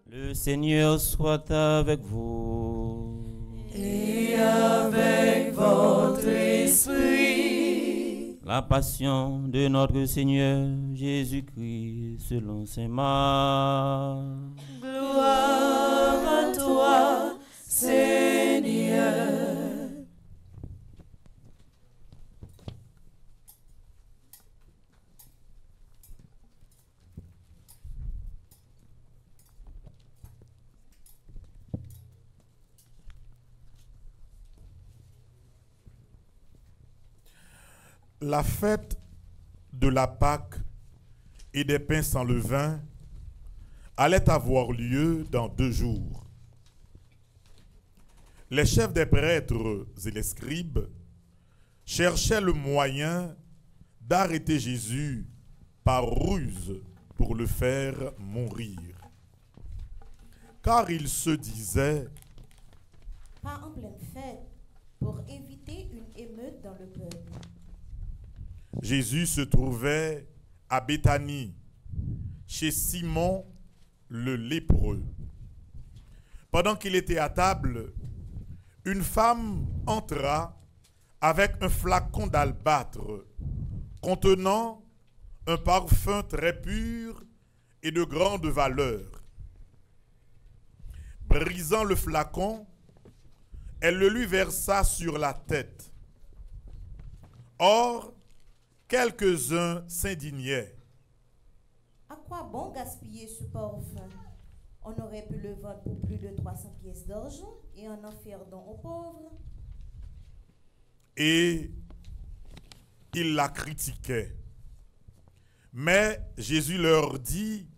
Le Seigneur soit avec vous. Et avec votre esprit. La passion de notre Seigneur Jésus-Christ selon saint Marc. Gloire à toi, Seigneur. La fête de la Pâque et des pains sans levain allait avoir lieu dans 2 jours. Les chefs des prêtres et les scribes cherchaient le moyen d'arrêter Jésus par ruse pour le faire mourir. Car ils se disaient: pas en pleine fête, pour éviter une émeute dans le peuple. Jésus se trouvait à Béthanie, chez Simon le lépreux. Pendant qu'il était à table, une femme entra avec un flacon d'albâtre contenant un parfum très pur et de grande valeur. Brisant le flacon, elle le lui versa sur la tête. Or, quelques-uns s'indignaient. À quoi bon gaspiller ce parfum? On aurait pu le vendre pour plus de 300 pièces d'argent et en faire don aux pauvres. Et ils la critiquaient. Mais Jésus leur dit: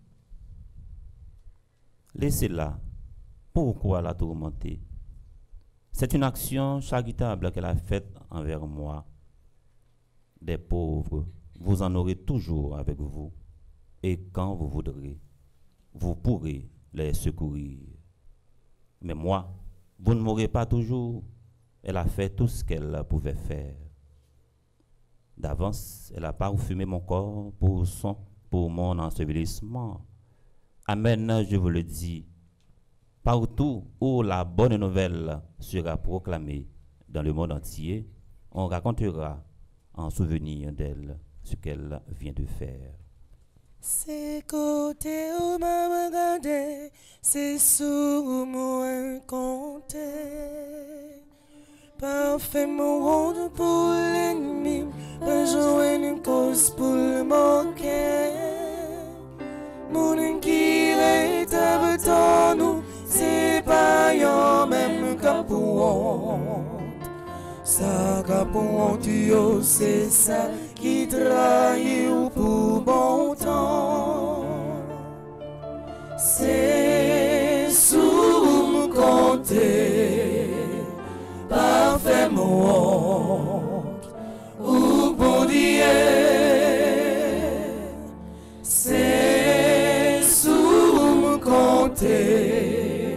Laissez-la. Pourquoi la tourmenter? C'est une action charitable qu'elle a faite envers moi. Des pauvres, vous en aurez toujours avec vous, et quand vous voudrez, vous pourrez les secourir. Mais moi, vous ne m'aurez pas toujours. Elle a fait tout ce qu'elle pouvait faire. D'avance, elle a parfumé mon corps pour mon ensevelissement. Amen, je vous le dis. Partout où la bonne nouvelle sera proclamée dans le monde entier, on racontera en souvenir d'elle ce qu'elle vient de faire. C'est côté où m'a regardé, c'est sous moi compté. Parfait mon ronde pour l'ennemi, rejoint une cause pour le moquer. Mon qui est avec nous, c'est pas yon même capouon. Ça capouon Dieu, c'est ça qui trahit ou pour bon temps. C'est sous me compter, parfait mon ou bon Dieu. C'est sous me compter,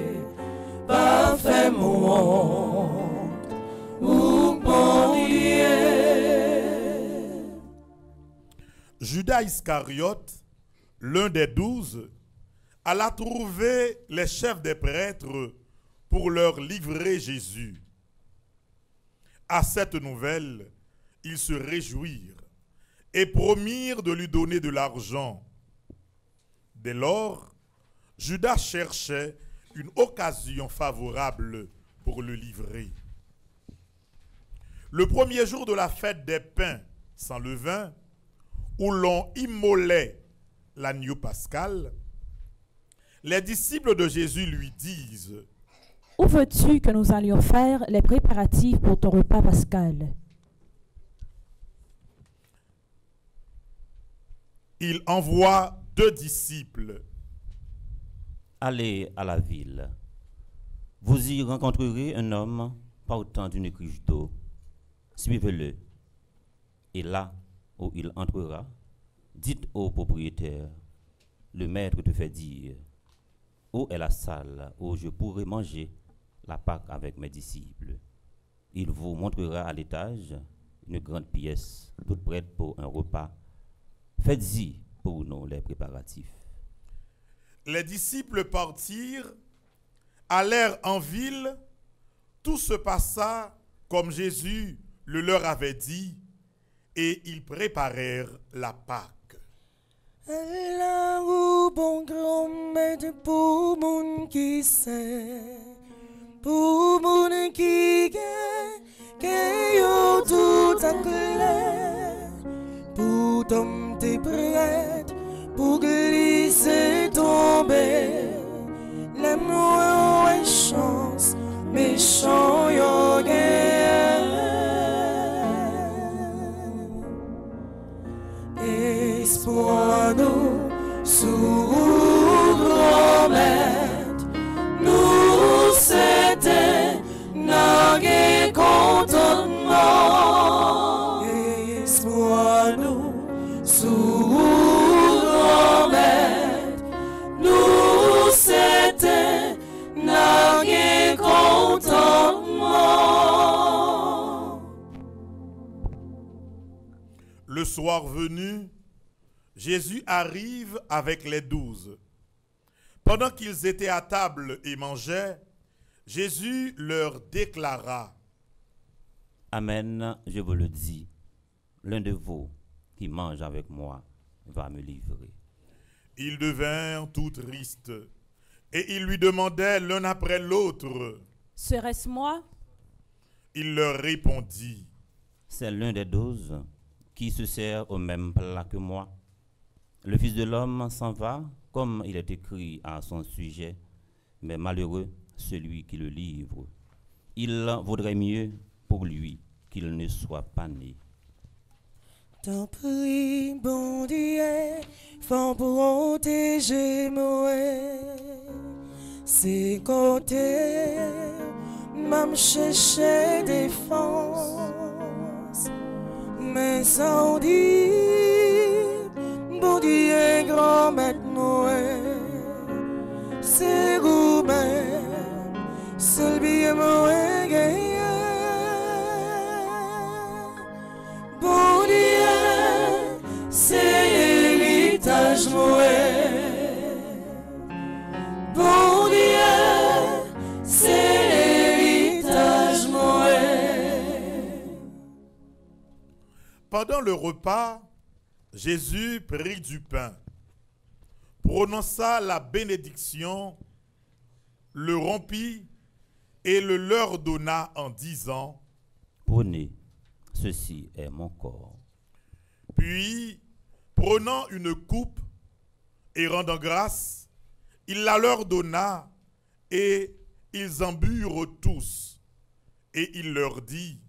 parfait mon ou bon Dieu. Judas Iscariote, l'un des 12, alla trouver les chefs des prêtres pour leur livrer Jésus. À cette nouvelle, ils se réjouirent et promirent de lui donner de l'argent. Dès lors, Judas cherchait une occasion favorable pour le livrer. Le premier jour de la fête des pains sans levain, où l'on immolait l'agneau pascal, les disciples de Jésus lui disent: Où veux-tu que nous allions faire les préparatifs pour ton repas pascal? Il envoie 2 disciples. Allez à la ville. Vous y rencontrerez un homme portant une cruche d'eau. Suivez-le. Et là où il entrera, dites au propriétaire: le maître te fait dire: où est la salle où je pourrai manger la Pâque avec mes disciples? Il vous montrera à l'étage une grande pièce, toute prête pour un repas. Faites-y pour nous les préparatifs. Les disciples partirent, allèrent en ville, tout se passa comme Jésus le leur avait dit, et ils préparèrent la Pâque. La ou bon grand-mère pour moun qui sait, pour moun qui gagne, que yo tout en clair, pour tomber prête, pour glisser tomber, les mots et chance, méchant yo gagne. Espoir nous sous grand-mère, nous c'était nagué contentement. Espoir nous sous grand-mère, nous c'était nagué contentement. Le soir venu, Jésus arrive avec les 12. Pendant qu'ils étaient à table et mangeaient, Jésus leur déclara: Amen, je vous le dis, l'un de vous qui mange avec moi va me livrer. Ils devinrent tout tristes et ils lui demandaient l'un après l'autre. Serait-ce moi? Il leur répondit: C'est l'un des 12 qui se sert au même plat que moi. Le Fils de l'homme s'en va, comme il est écrit à son sujet, mais malheureux celui qui le livre. Il vaudrait mieux pour lui qu'il ne soit pas né. Tant pis, bon Dieu, faut protéger moi. C'est côté, m'am chercher défense. Mais sans dire, bon Dieu, grand-mère moi. C'est vous-même, seul bien moi gagné. Bon Dieu, c'est héritage moi. Bon Dieu, c'est héritage moi. Pendant le repas, Jésus prit du pain, prononça la bénédiction, le rompit et le leur donna en disant: Prenez, ceci est mon corps. Puis, prenant une coupe et rendant grâce, il la leur donna et ils en burent tous. Et il leur dit: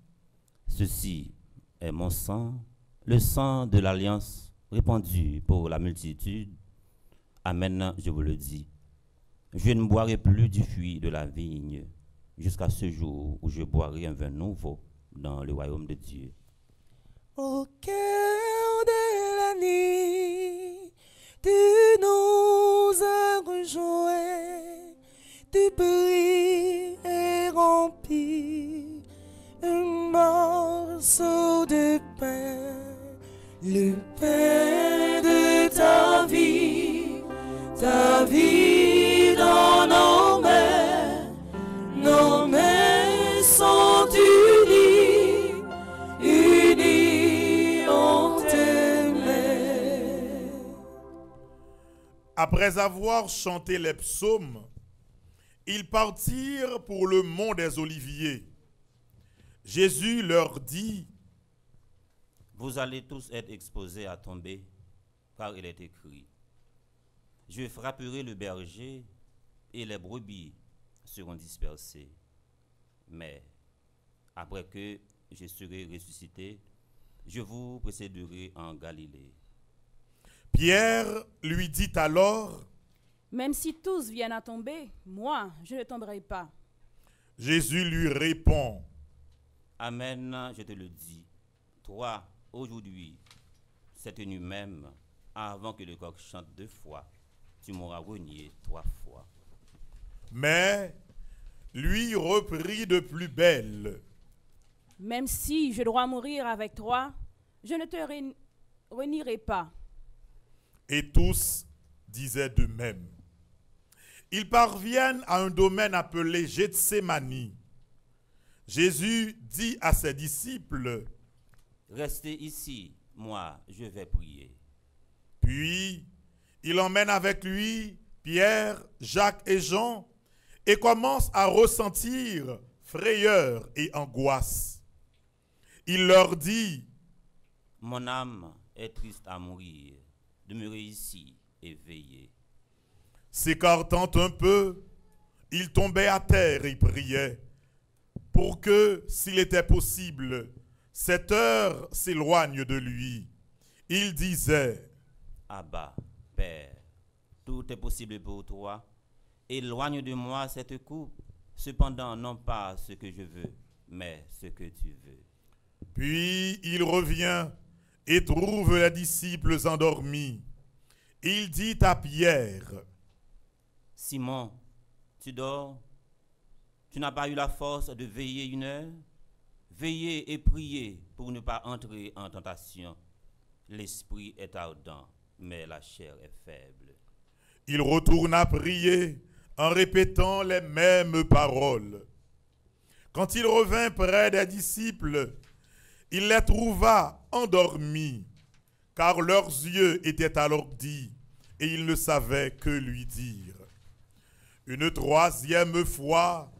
Ceci est mon sang, le sang de l'alliance répandu pour la multitude. Amen, je vous le dis. Je ne boirai plus du fruit de la vigne jusqu'à ce jour où je boirai un vin nouveau dans le royaume de Dieu. Au cœur de la nuit, tu nous as rejoints, tu pries et remplis un morceau de pain, le pain de ta vie dans nos mains sont unies, unies en tes mains. Après avoir chanté les psaumes, ils partirent pour le mont des Oliviers. Jésus leur dit: Vous allez tous être exposés à tomber, car il est écrit: Je frapperai le berger et les brebis seront dispersées. Mais après que je serai ressuscité, je vous précéderai en Galilée. Pierre lui dit alors: Même si tous viennent à tomber, moi, je ne tomberai pas. Jésus lui répond: Amen, je te le dis. Toi, aujourd'hui, cette nuit même, avant que le coq chante 2 fois, tu m'auras renié 3 fois. Mais lui reprit de plus belle: Même si je dois mourir avec toi, je ne te renierai pas. Et tous disaient de même. Ils parviennent à un domaine appelé Gethsémani. Jésus dit à ses disciples, « Restez ici, moi je vais prier. » Puis il emmène avec lui Pierre, Jacques et Jean et commence à ressentir frayeur et angoisse. Il leur dit, « Mon âme est triste à mourir. Demeurez ici et veillez. » S'écartant un peu, il tombait à terre et priait pour que, s'il était possible, cette heure s'éloigne de lui. Il disait, « Abba, Père, tout est possible pour toi. Éloigne de moi cette coupe, cependant non pas ce que je veux, mais ce que tu veux. » Puis il revient et trouve les disciples endormis. Il dit à Pierre, « Simon, tu dors? Tu n'as pas eu la force de veiller une heure? Veillez et priez pour ne pas entrer en tentation. L'esprit est ardent, mais la chair est faible. » Il retourna prier en répétant les mêmes paroles. Quand il revint près des disciples, il les trouva endormis, car leurs yeux étaient alourdis et ils ne savaient que lui dire. Une troisième fois,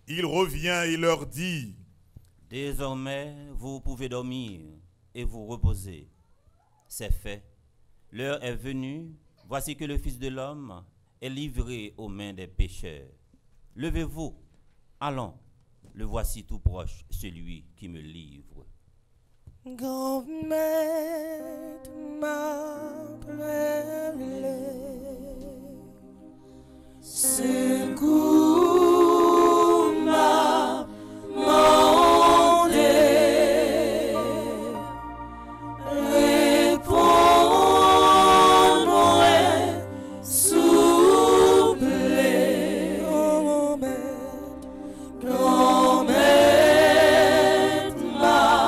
il revient et leur dit, « Désormais, vous pouvez dormir et vous reposer. C'est fait. L'heure est venue. Voici que le Fils de l'homme est livré aux mains des pécheurs. Levez-vous, allons. Le voici tout proche, celui qui me livre. » God made my prayer. Sekuma monde répondre souple grand maître ma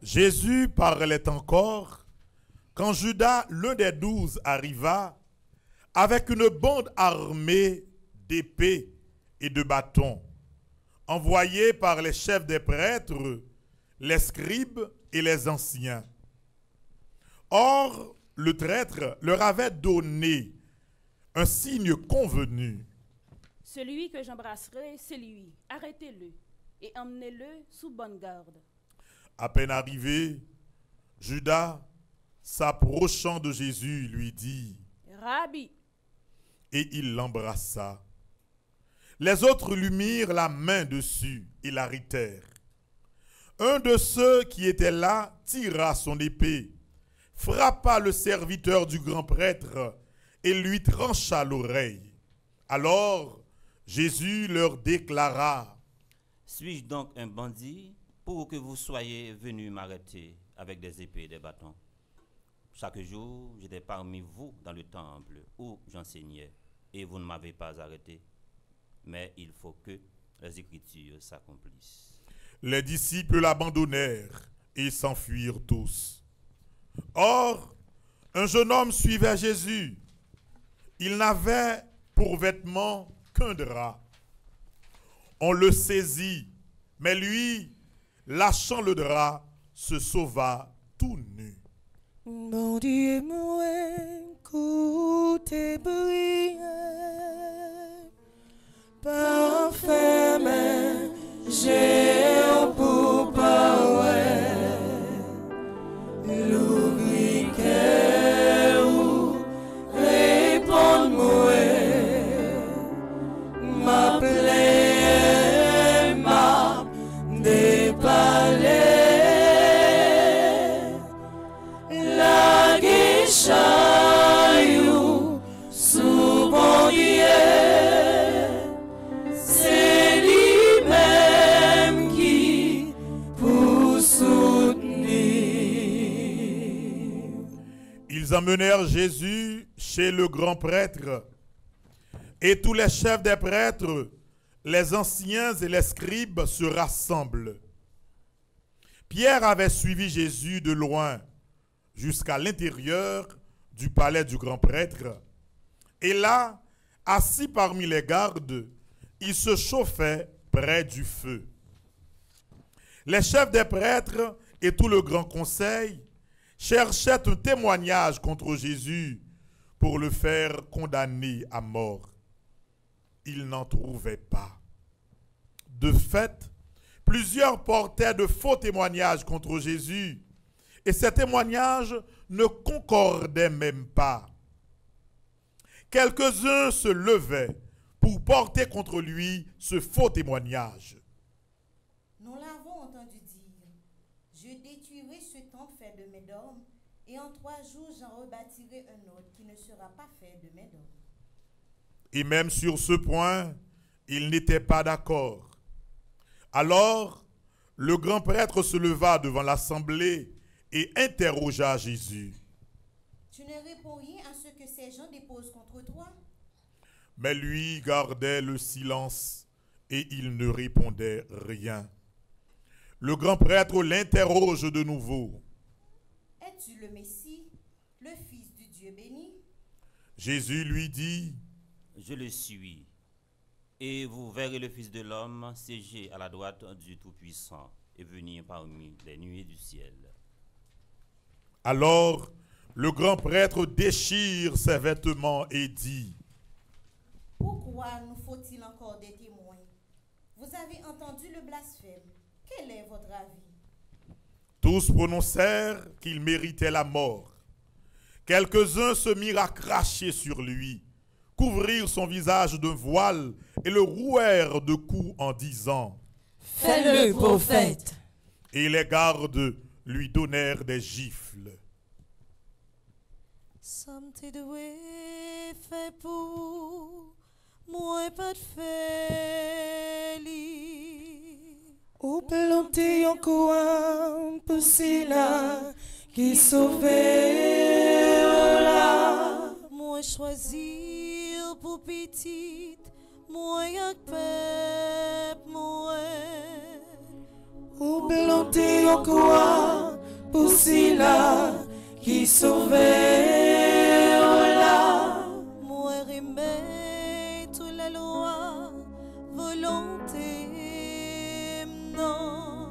Jésus parlait encore quand Judas, l'un des 12, arriva avec une bande armée d'épées et de bâtons, envoyés par les chefs des prêtres, les scribes et les anciens. Or, le traître leur avait donné un signe convenu. « Celui que j'embrasserai, c'est lui. Arrêtez-le et emmenez-le sous bonne garde. » À peine arrivé, Judas, s'approchant de Jésus, lui dit, « Rabbi !» et il l'embrassa. Les autres lui mirent la main dessus et l'arrêtèrent. Un de ceux qui étaient là tira son épée, frappa le serviteur du grand prêtre et lui trancha l'oreille. Alors Jésus leur déclara, « Suis-je donc un bandit pour que vous soyez venus m'arrêter avec des épées et des bâtons? Chaque jour, j'étais parmi vous dans le temple où j'enseignais, et vous ne m'avez pas arrêté. Mais il faut que les Écritures s'accomplissent. » Les disciples l'abandonnèrent et s'enfuirent tous. Or, un jeune homme suivait Jésus. Il n'avait pour vêtement qu'un drap. On le saisit, mais lui, lâchant le drap, se sauva tout nu. Mon Dieu, moi, écoutez briller, parfait, mais j'ai un beau paouet, l'oubli que ou répondre-moi, m'appeler, m'a dépalé. La guichayou Ils emmenèrent Jésus chez le grand prêtre, et tous les chefs des prêtres, les anciens et les scribes se rassemblent. Pierre avait suivi Jésus de loin jusqu'à l'intérieur du palais du grand prêtre, et là, assis parmi les gardes, il se chauffait près du feu. Les chefs des prêtres et tout le grand conseil cherchaient un témoignage contre Jésus pour le faire condamner à mort. Ils n'en trouvaient pas. De fait, plusieurs portaient de faux témoignages contre Jésus, et ces témoignages ne concordaient même pas. Quelques-uns se levaient pour porter contre lui ce faux témoignage. Nous l'avons entendu dire, je détruirai ce temple fait de Médor, et en 3 jours j'en rebâtirai un autre qui ne sera pas fait de Médor. Et même sur ce point, ils n'étaient pas d'accord. Alors, le grand prêtre se leva devant l'assemblée et interrogea Jésus. Tu ne réponds rien à ce que ces gens déposent contre toi? Mais lui gardait le silence et il ne répondait rien. Le grand prêtre l'interroge de nouveau. Es-tu le Messie, le Fils du Dieu béni? Jésus lui dit, Je le suis. Et vous verrez le Fils de l'homme siéger à la droite du Tout-Puissant et venir parmi les nuées du ciel. alors le grand prêtre déchire ses vêtements et dit, Pourquoi nous faut-il encore des témoins? Vous avez entendu le blasphème. Quel est votre avis? tous prononcèrent qu'il méritait la mort. Quelques-uns se mirent à cracher sur lui, couvrirent son visage d'un voile et le rouèrent de coups en disant, Fais-le prophète. et les gardes lui donnèrent des gifles. Somme te doué fait pour moi pas de fait ou planter en coin pour cela qui sauvait là. Moi choisir pour petite, moi yak pep moi. Ou planter en coin pour cela qui sauvait là. Moi remets toute la loi, volonté non.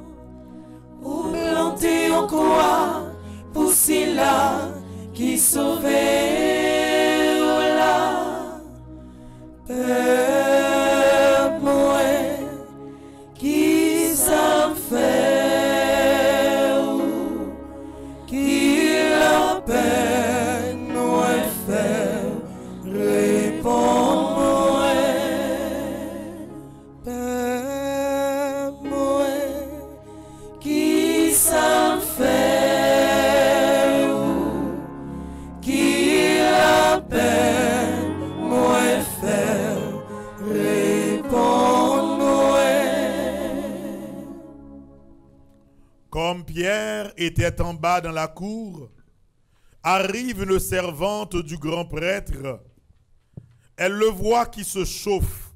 Ou planter en quoi pour cela qui sauvait là. Peuple moi qui s'en fait qui la peine nous fait répondre Peuple moi qui s'en fait qui la peine nous fait répondre. Comme Pierre était en bas dans la cour, arrive une servante du grand prêtre. Elle le voit qui se chauffe,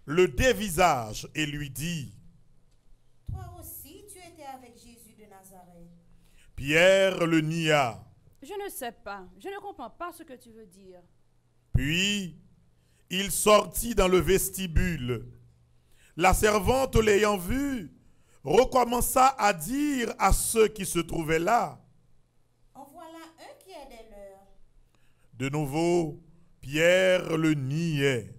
le dévisage et lui dit, Toi aussi, tu étais avec Jésus de Nazareth. Pierre le nia. Je ne sais pas, je ne comprends pas ce que tu veux dire. Puis, il sortit dans le vestibule. La servante l'ayant vu, recommença à dire à ceux qui se trouvaient là. En voilà un qui est des leurs. De nouveau, Pierre le niait.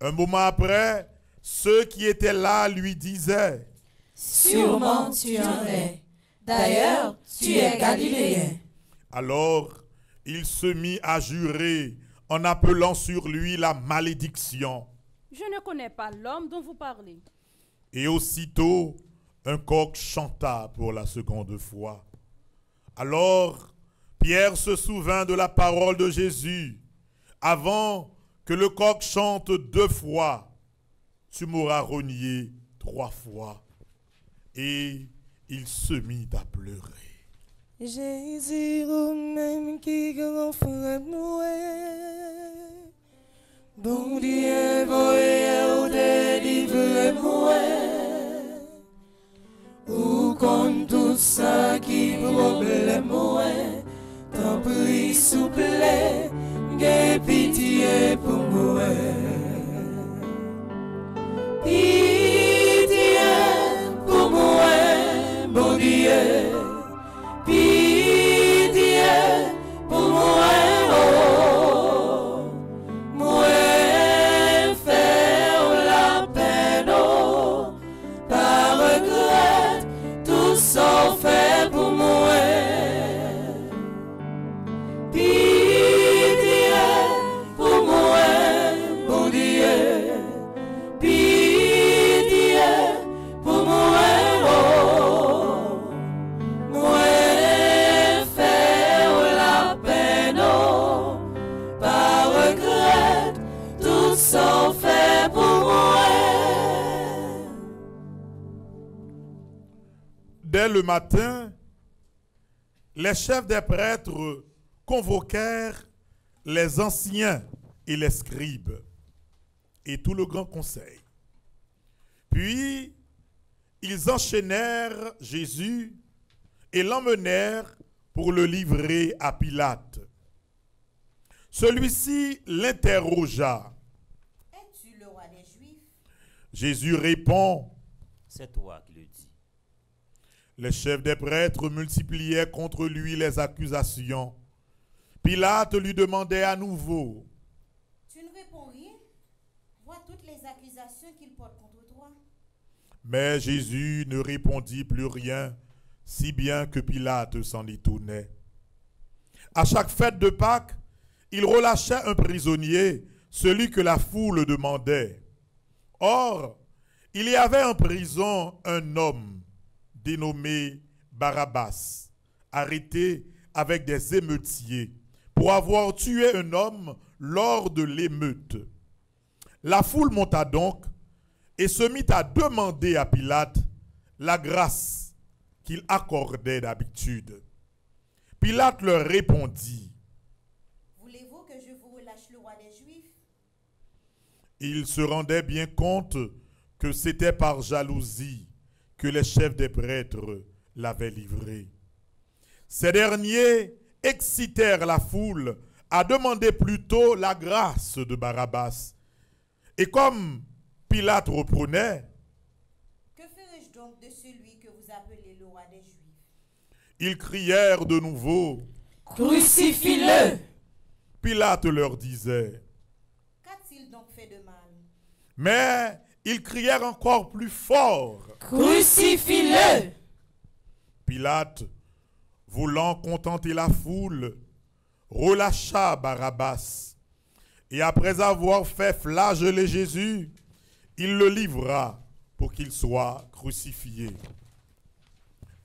Un moment après, ceux qui étaient là lui disaient, Sûrement tu en es. D'ailleurs, tu es galiléen. alors il se mit à jurer en appelant sur lui la malédiction. Je ne connais pas l'homme dont vous parlez. Et aussitôt, un coq chanta pour la seconde fois. Alors, Pierre se souvint de la parole de Jésus. Avant que le coq chante 2 fois, tu m'auras renié 3 fois. Et il se mit à pleurer. Jésus, ou même qui grand frère nous bon Dieu, voyez ou délivrer moi, ou contre tout ça qui problème moi, t'en prie, s'il vous plaît, aie pitié pour moi. Pitié pour moi, bon Dieu. Pitié pour moi, oh, moi faire la peine, oh, par regret, tout ça fait pour moi. Pitié pour moi, bon Dieu. Pitié pour moi, oh, moi faire la peine, oh, par regret, tout ça fait pour moi. Dès le matin, les chefs des prêtres convoquèrent les anciens et les scribes et tout le grand conseil. Puis, ils enchaînèrent Jésus et l'emmenèrent pour le livrer à Pilate. Celui-ci l'interrogea. Es-tu le roi des Juifs? Jésus répond. C'est toi qui le dis. Les chefs des prêtres multipliaient contre lui les accusations. Pilate lui demandait à nouveau. Tu ne réponds rien? Vois toutes les accusations qu'il porte contre toi. Mais Jésus ne répondit plus rien, si bien que Pilate s'en étonnait. À chaque fête de Pâques, il relâchait un prisonnier, celui que la foule demandait. Or, il y avait en prison un homme dénommé Barabbas, arrêté avec des émeutiers pour avoir tué un homme lors de l'émeute. La foule monta donc et se mit à demander à Pilate la grâce qu'il accordait d'habitude. Pilate leur répondit. Voulez-vous que je vous relâche le roi des Juifs? Il se rendait bien compte que c'était par jalousie que les chefs des prêtres l'avaient livré. Ces derniers excitèrent la foule à demander plutôt la grâce de Barabbas. Et comme Pilate reprenait, Que ferai-je donc de celui que vous appelez le roi des Juifs? ils crièrent de nouveau. Crucifie-le! Pilate leur disait. Qu'a-t-il donc fait de mal? Mais ils crièrent encore plus fort. Crucifie-le! Pilate, voulant contenter la foule, relâcha Barabbas. Et après avoir fait flageller Jésus, il le livra pour qu'il soit crucifié.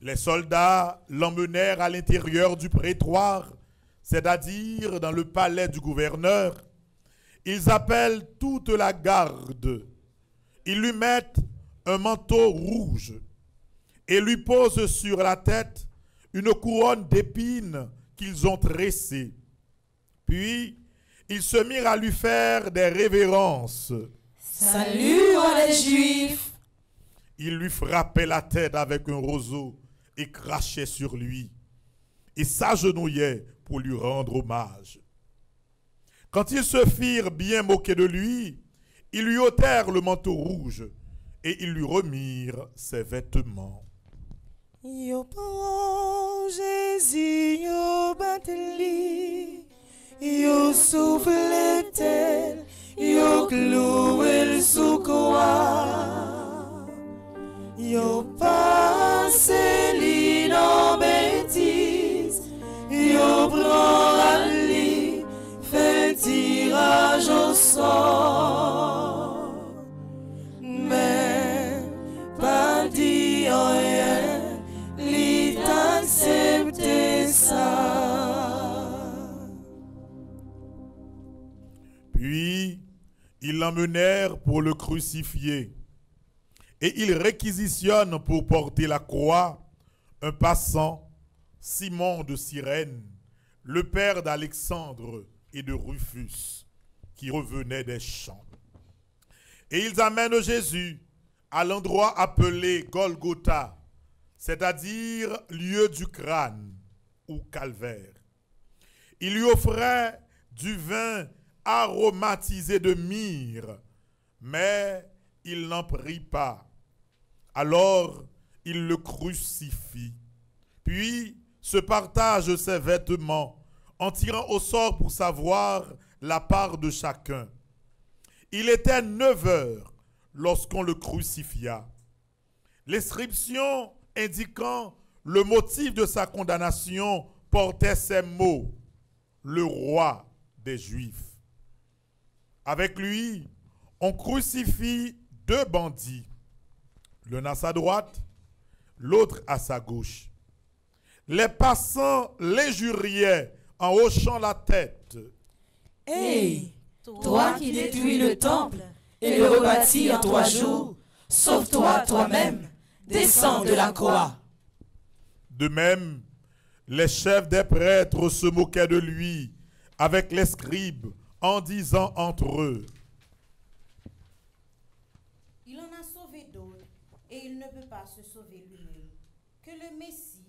Les soldats l'emmenèrent à l'intérieur du prétoire, c'est-à-dire dans le palais du gouverneur. Ils appellent toute la garde. Ils lui mettent un manteau rouge et lui posent sur la tête une couronne d'épines qu'ils ont tressée. Puis, ils se mirent à lui faire des révérences. Salut, roi des Juifs! Ils lui frappaient la tête avec un roseau et crachaient sur lui et s'agenouillaient pour lui rendre hommage. Quand ils se firent bien moquer de lui, ils lui ôtèrent le manteau rouge et ils lui remirent ses vêtements. Yo prend Jésus, yo bateli, yo souffle tel, yo cloué le sous croix, yo passe li dans bêtise, yo prend à li, fait tirage au sort, mais pas dit rien. Accepter ça. Puis, ils l'emmenèrent pour le crucifier. Et ils réquisitionnent pour porter la croix un passant Simon de Cyrène, le père d'Alexandre et de Rufus, qui revenaient des champs. Et ils amènent Jésus à l'endroit appelé Golgotha, c'est-à-dire lieu du crâne ou calvaire. Ils lui offraient du vin aromatisé de myrrhe, mais il n'en prit pas. Alors, il le crucifie, puis se partage ses vêtements en tirant au sort pour savoir la part de chacun. Il était 9 heures lorsqu'on le crucifia. L'inscription indiquant le motif de sa condamnation portait ces mots: le roi des Juifs. Avec lui, on crucifie 2 bandits, l'un à sa droite, l'autre à sa gauche. Les passants l'injuriaient en hochant la tête. Hé, toi qui détruis le temple et le rebâtis en 3 jours, sauve-toi toi-même, descends de la croix. De même, les chefs des prêtres se moquaient de lui avec les scribes en disant entre eux: Il en a sauvé d'autres, et il ne peut pas se sauver lui-même. Que le Messie,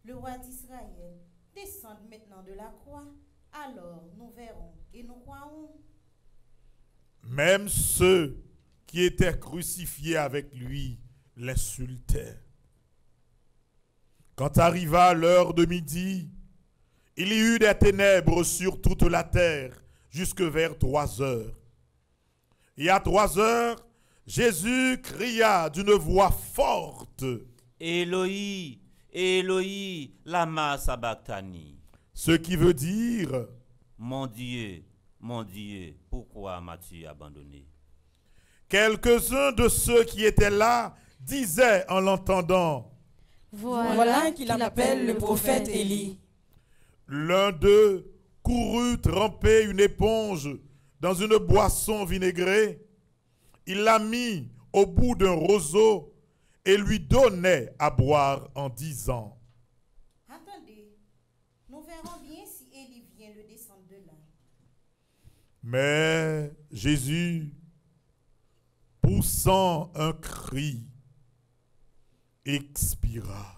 le roi d'Israël, descende maintenant de la croix, alors nous verrons et nous croirons. Même ceux qui étaient crucifiés avec lui l'insultaient. Quand arriva l'heure de midi, il y eut des ténèbres sur toute la terre jusque vers 3 heures. Et à 3 heures, Jésus cria d'une voix forte: Éloi, Éloi, lama sabachthani. Ce qui veut dire: Mon Dieu, pourquoi m'as-tu abandonné? Quelques-uns de ceux qui étaient là disaient en l'entendant: Voilà qu'il appelle le prophète Élie. L'un d'eux courut tremper une éponge dans une boisson vinaigrée. Il la mit au bout d'un roseau et lui donnait à boire en disant: Attendez, nous verrons bien si Élie vient le descendre de là. Mais Jésus, poussant un cri, expira.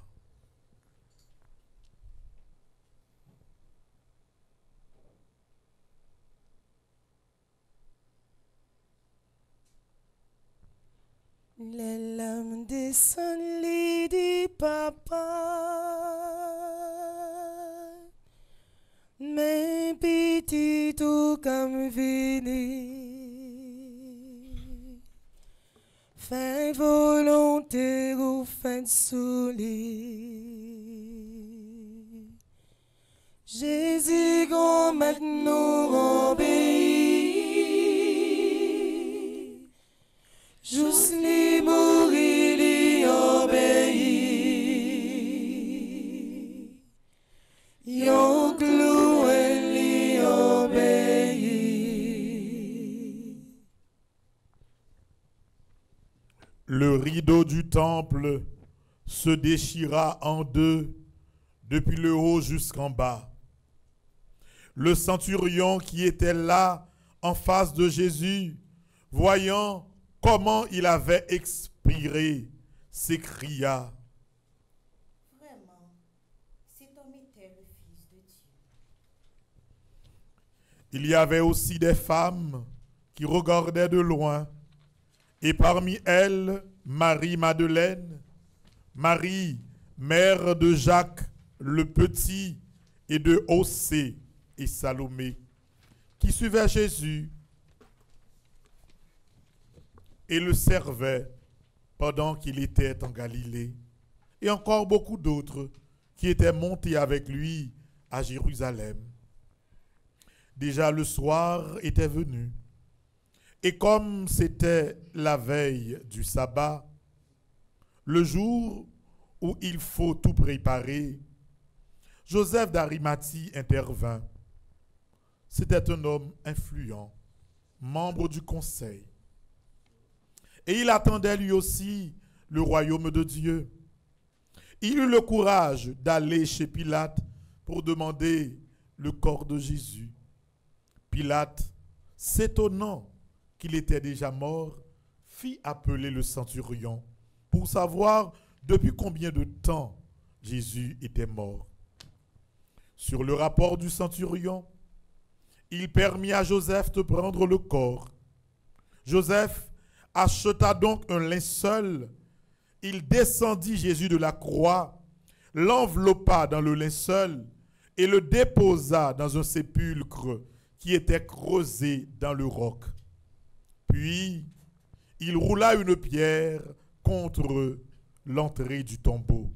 Les larmes descendent, les dit papa. Mais petit tout comme vini. Fin volonté ou fin souli. Jésus grand maintenant obéit. Juste li mourir, li obéit. Yon cloué, li obéit. Le rideau du temple se déchira en 2 depuis le haut jusqu'en bas. Le centurion qui était là en face de Jésus, voyant comment il avait expiré, s'écria: Vraiment, cet homme était le Fils de Dieu. Il y avait aussi des femmes qui regardaient de loin, et parmi elles, Marie-Madeleine, Marie, mère de Jacques le Petit, et de Ossée et Salomé, qui suivaient Jésus et le servaient pendant qu'il était en Galilée, et encore beaucoup d'autres qui étaient montés avec lui à Jérusalem. Déjà le soir était venu, et comme c'était la veille du sabbat, le jour où il faut tout préparer, Joseph d'Arimathie intervint. C'était un homme influent, membre du conseil. Et il attendait lui aussi le royaume de Dieu. il eut le courage d'aller chez Pilate pour demander le corps de Jésus. Pilate, s'étonnant qu'il était déjà mort, fit appeler le centurion pour savoir depuis combien de temps Jésus était mort. Sur le rapport du centurion, il permit à Joseph de prendre le corps. Joseph acheta donc un linceul. Il descendit Jésus de la croix, l'enveloppa dans le linceul et le déposa dans un sépulcre qui était creusé dans le roc. Puis, il roula une pierre contre l'entrée du tombeau.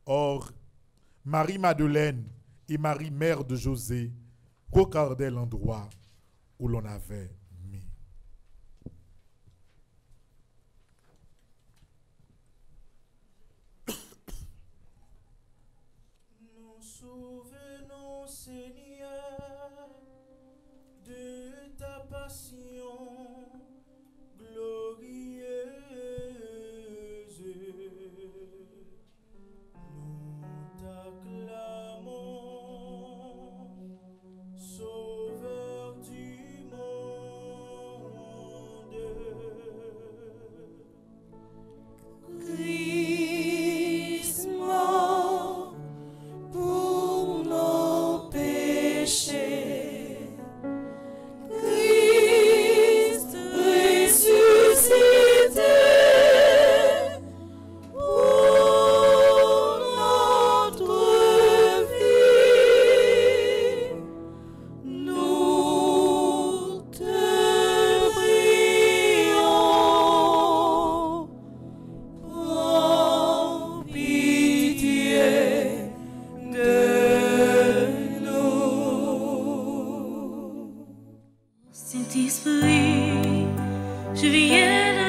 Or, Marie-Madeleine et Marie, mère de José, regardaient l'endroit où l'on avait mis. Nous souvenons, Seigneur, de ta passion glorieuse. Nous t'acclamons, Sauveur du monde. Christ mort pour nos péchés. Christ ressuscité pour notre vie. Nous te prions. Prends pitié de nous. Saint-Esprit, je viens